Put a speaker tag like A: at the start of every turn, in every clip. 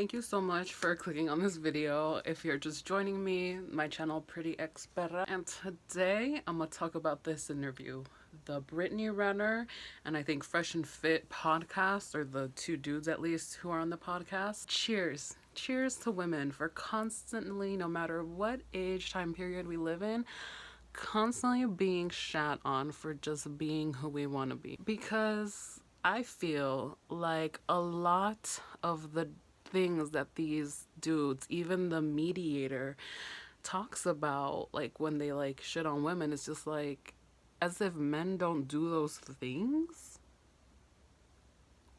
A: Thank you so much for clicking on this video. If you're just joining me, my channel prettyxperra, and today I'm gonna talk about this interview. The Brittany Renner and I think Fresh and Fit podcast, or the two dudes at least who are on the podcast. Cheers. Cheers to women for constantly, no matter what age time period we live in, constantly being shat on for just being who we want to be. Because I feel like a lot of the things that these dudes, even the mediator, talks about, like when they like shit on women, it's just like as if men don't do those things.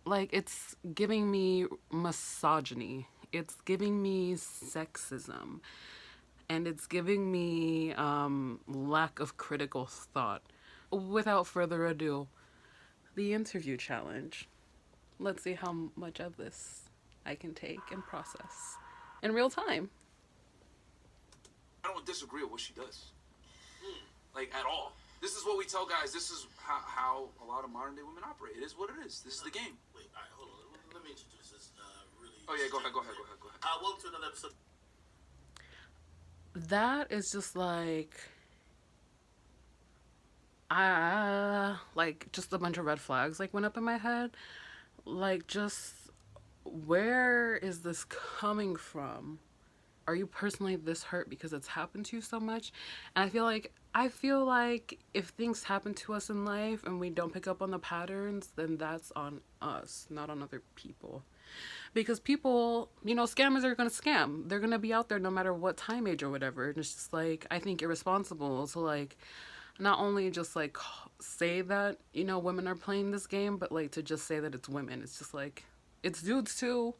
A: Like, it's giving me misogyny, it's giving me sexism, and it's giving me lack of critical thought. Without further ado, the interview challenge. Let's see how much of this I can take and process in real time.
B: I don't disagree with what she does, like at all. This is what we tell guys. This is how a lot of modern day women operate. It is what it is. This is the game.
C: Wait, all right, hold on. Let me introduce this. Really.
B: Oh yeah, go ahead.
C: Welcome to another episode.
A: That is just like, like just a bunch of red flags like went up in my head. Like, just where is this coming from? Are you personally this hurt because it's happened to you so much? And I feel like if things happen to us in life and we don't pick up on the patterns, then that's on us, not on other people. Because people, you know, scammers are going to scam. They're going to be out there no matter what time age or whatever. And it's just like, I think irresponsible to like not only just like say that, you know, women are playing this game, but like to just say that it's women. It's just like, it's dudes too.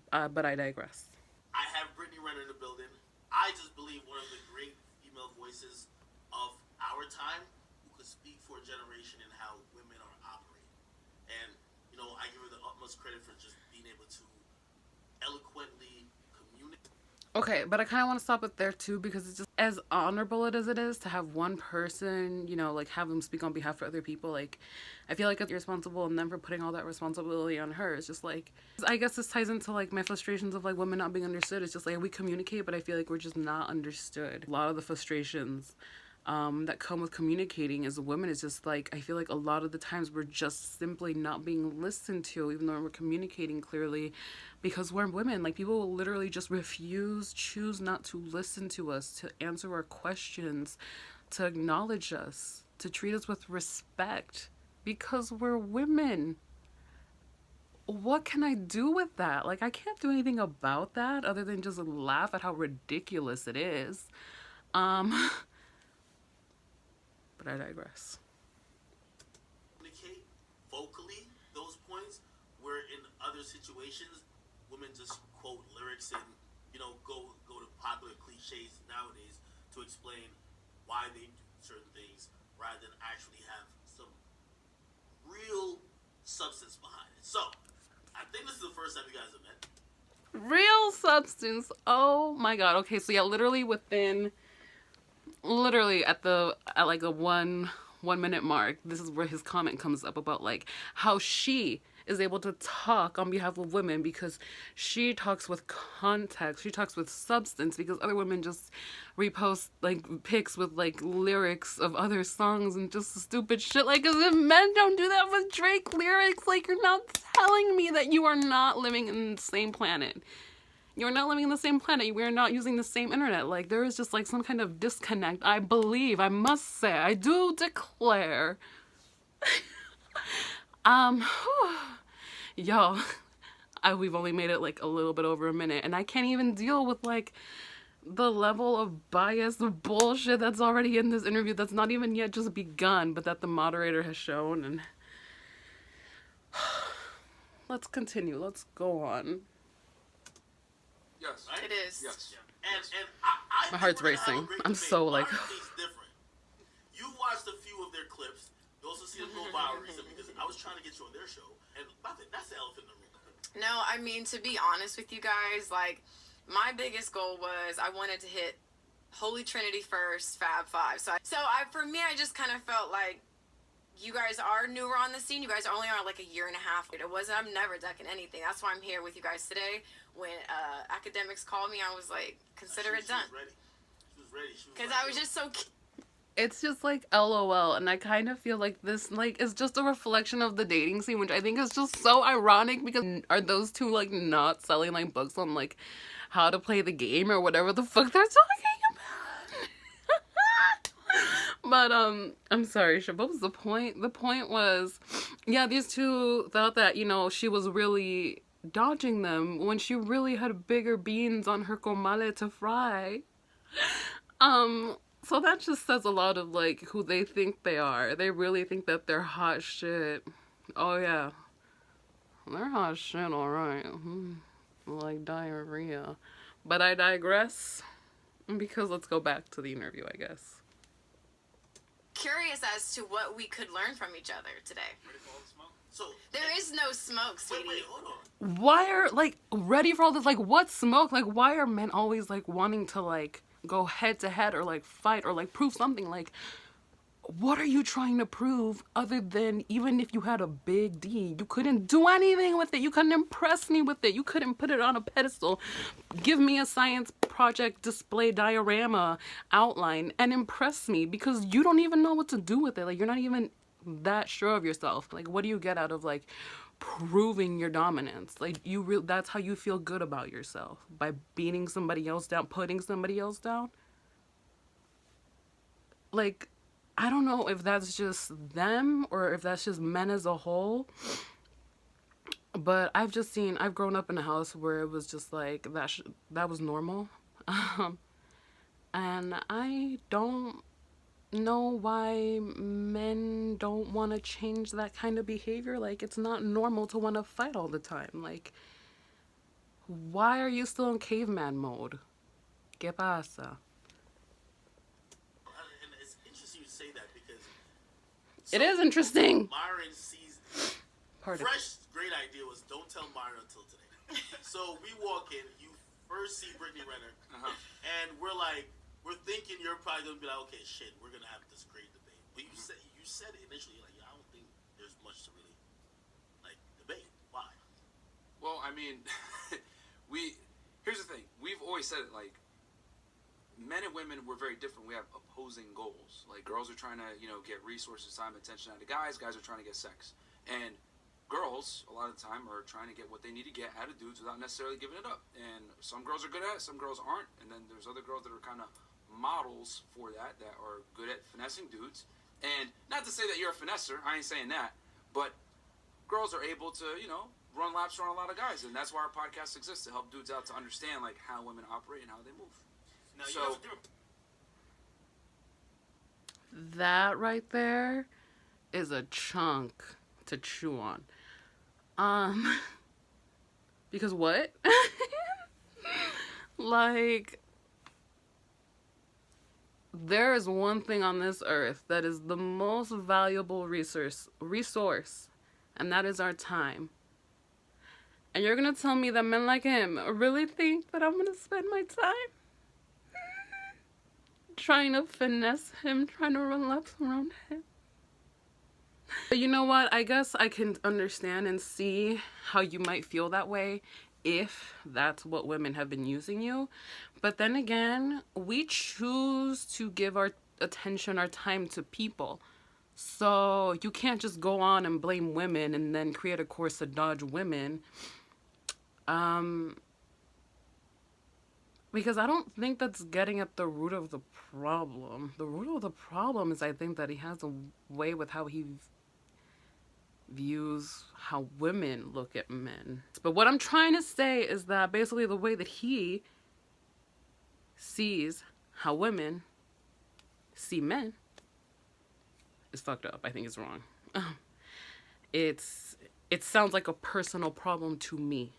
A: But I digress.
C: I have Brittany Renner in the building. I just believe one of the great female voices of our time who could speak for a generation in how women are operating. And, you know, I give her the utmost credit for just being able to eloquently communicate.
A: Okay, but I kind of want to stop it there too, because it's just as honorable as it is to have one person, you know, like have them speak on behalf of other people. Like, I feel like it's irresponsible, and then for putting all that responsibility on her, it's just like, I guess this ties into like my frustrations of like women not being understood. It's just like we communicate, but I feel like we're just not understood. A lot of the frustrations that come with communicating as women is just like, I feel like a lot of the times we're just simply not being listened to, even though we're communicating clearly, because we're women. Like, people will literally just choose not to listen to us, to answer our questions, to acknowledge us, to treat us with respect, because we're women. What can I do with that? Like, I can't do anything about that other than just laugh at how ridiculous it is. But I digress.
C: Communicate vocally those points, where in other situations, women just quote lyrics and, you know, go to popular cliches nowadays to explain why they do certain things, rather than actually have some real substance behind it. So, I think this is the first time you guys have met.
A: Real substance. Oh my god. Okay, so yeah, literally at like the 1 minute mark, this is where his comment comes up about like how she is able to talk on behalf of women because she talks with context, she talks with substance, because other women just repost like pics with like lyrics of other songs and just stupid shit. Like, as if men don't do that with Drake lyrics. Like, you're not telling me that you are not living in the same planet. You're not living in the same planet. We're not using the same internet. Like, there is just like some kind of disconnect. I believe, I must say, I do declare. Yo, we've only made it like a little bit over a minute, and I can't even deal with like the level of bias, the bullshit that's already in this interview that's not even yet just begun, but that the moderator has shown. And let's continue. Let's go on.
B: Yes.
C: Right?
D: It is.
B: Yes.
C: And I
A: My
C: think
A: heart's
C: we're gonna have a
A: racing.
C: great
A: I'm
C: debate.
A: so like
C: Modern day's different. You watched a few of their clips. You also see them go viral recently, because I was trying to get you on their show, and that's the elephant in the room.
D: No, I mean, to be honest with you guys, like, my biggest goal was I wanted to hit Holy Trinity first, Fab Five. For me, I just kind of felt like you guys are newer on the scene. You guys are only on like a year and a half. It wasn't, I'm never ducking anything. That's why I'm here with you guys today. When academics called me, I was like, consider it done.
C: She was ready.
D: Because I was just so...
A: It's just like LOL, and I kind of feel like this like is just a reflection of the dating scene, which I think is just so ironic, because are those two like not selling like books on like how to play the game or whatever the fuck they're talking about? But I'm sorry, what was the point? The point was, yeah, these two thought that, you know, she was really dodging them when she really had bigger beans on her comale to fry. So that just says a lot of, like, who they think they are. They really think that they're hot shit. Oh, yeah. They're hot shit, alright. Like diarrhea. But I digress, because let's go back to the interview, I guess.
D: Curious as to what we could learn from each other today.
C: Ready for all the smoke? So,
D: There is no smoke, sweetie.
C: wait, hold on.
A: Why are, like, ready for all this? Like, what smoke? Like, why are men always, like, wanting to, like, go head to head or like fight or like prove something? Like, what are you trying to prove other than, even if you had a big D, you couldn't do anything with it? You couldn't impress me with it. You couldn't put it on a pedestal, give me a science project display diorama outline and impress me, because you don't even know what to do with it. Like, you're not even that sure of yourself. Like, what do you get out of like proving your dominance? Like, that's how you feel good about yourself, by beating somebody else down, putting somebody else down. Like, I don't know if that's just them or if that's just men as a whole, but I've grown up in a house where it was just like that was normal. And I don't know why men don't want to change that kind of behavior. Like, it's not normal to want to fight all the time. Like, why are you still in caveman mode? ¿Qué pasa?
C: And it's interesting you say that, because
A: It is interesting.
C: Myron sees
A: Pardon.
C: fresh great idea was don't tell Myron until today. So we walk in, you first see Brittany Renner, and we're thinking you're probably gonna be like, okay, shit, we're gonna have this great debate. But you said initially, like, yeah, I don't think there's much to really like debate. Why?
B: Well, I mean, here's the thing. We've always said it, like, men and women, we're very different. We have opposing goals. Like, girls are trying to, you know, get resources, time, attention out of guys. Guys are trying to get sex. And girls, a lot of the time, are trying to get what they need to get out of dudes without necessarily giving it up. And some girls are good at it, some girls aren't. And then there's other girls that are kind of models for that are good at finessing dudes. And not to say that you're a finesser, I ain't saying that, but girls are able to, you know, run laps around a lot of guys. And that's why our podcast exists, to help dudes out to understand, like, how women operate and how they move.
C: Now, you
B: So,
C: have to do
A: That right there is a chunk to chew on. Because what? Like, there is one thing on this earth that is the most valuable resource, and that is our time. And you're gonna tell me that men like him really think that I'm gonna spend my time trying to finesse him, trying to run laps around him? But you know what? I guess I can understand and see how you might feel that way if that's what women have been using you. But then again, we choose to give our attention, our time to people. So you can't just go on and blame women and then create a course to dodge women. Because I don't think that's getting at the root of the problem. The root of the problem is, I think, that he has a way with how he views how women look at men. But what I'm trying to say is that basically the way that he sees how women see men is fucked up. I think it's wrong. It sounds like a personal problem to me,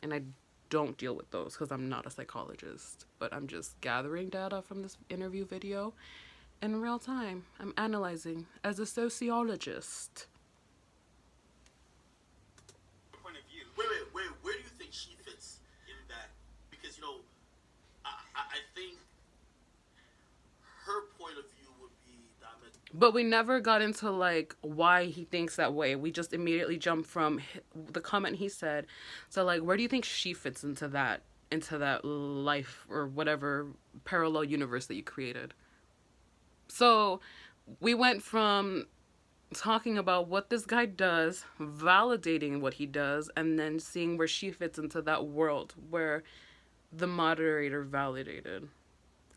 A: and I don't deal with those because I'm not a psychologist, but I'm just gathering data from this interview video in real time. I'm analyzing as a sociologist.
C: point of view. Wait. Where do you think she fits in that? Because, you know, I think her point of view would be
A: But we never got into like why he thinks that way. We just immediately jumped from the comment he said. So like, where do you think she fits into that life or whatever parallel universe that you created? So we went from talking about what this guy does, validating what he does, and then seeing where she fits into that world where the moderator validated.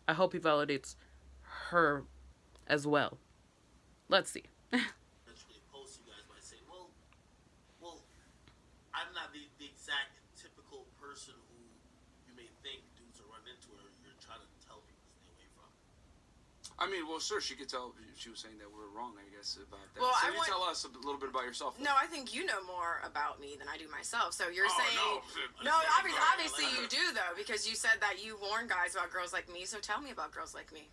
A: I hope he validates her as well. Let's see.
C: Eventually post you guys by saying, well, I'm not the exact typical person who you may think dudes are run into, or you're trying to tell people to stay away from.
B: I mean, well, sure, she could tell. She was saying that we're wrong, I guess, about that.
D: Well,
B: so
D: I
B: you
D: want-
B: tell us a little bit about yourself.
D: No, I think you know more about me than I do myself. So you're
C: Oh,
D: saying
C: no.
D: Obviously you do though, because you said that you warn guys about girls like me. So tell me about girls like me.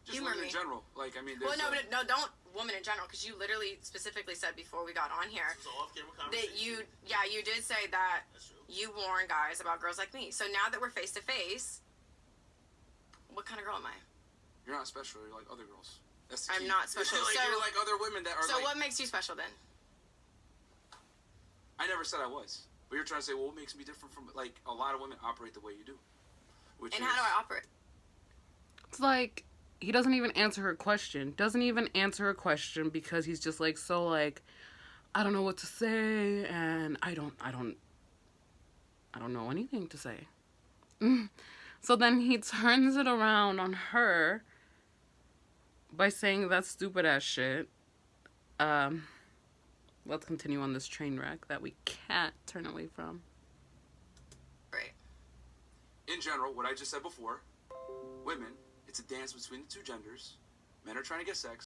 B: Just
D: humor
B: women in
D: me.
B: general. Like, I mean,
D: Well,
B: there's
D: no, don't women in general, because you literally specifically said before we got on here
C: This is an off-camera
D: that
C: conversation.
D: you did say that
C: That's true.
D: you warn guys about girls like me. So now that we're face to face, what kind of girl am I?
B: you're not special. You're like other girls. That's the
D: I'm
B: key.
D: not special.
B: Like,
D: So-
B: you're like other women that are
D: So
B: like.
D: what makes you special then?
B: I never said I was. But you're trying to say, well, what makes me different from like a lot of women operate the way you do? Which
D: And
B: is,
D: how do I operate?
A: It's like he doesn't even answer her question. Doesn't even answer her question because he's just like so like I don't know what to say and I don't know anything to say. So then he turns it around on her by saying that stupid ass shit. Let's continue on this train wreck that we can't turn away from.
D: Right.
B: in general, what I just said before, women, it's a dance between the two genders. Men are trying to get sex.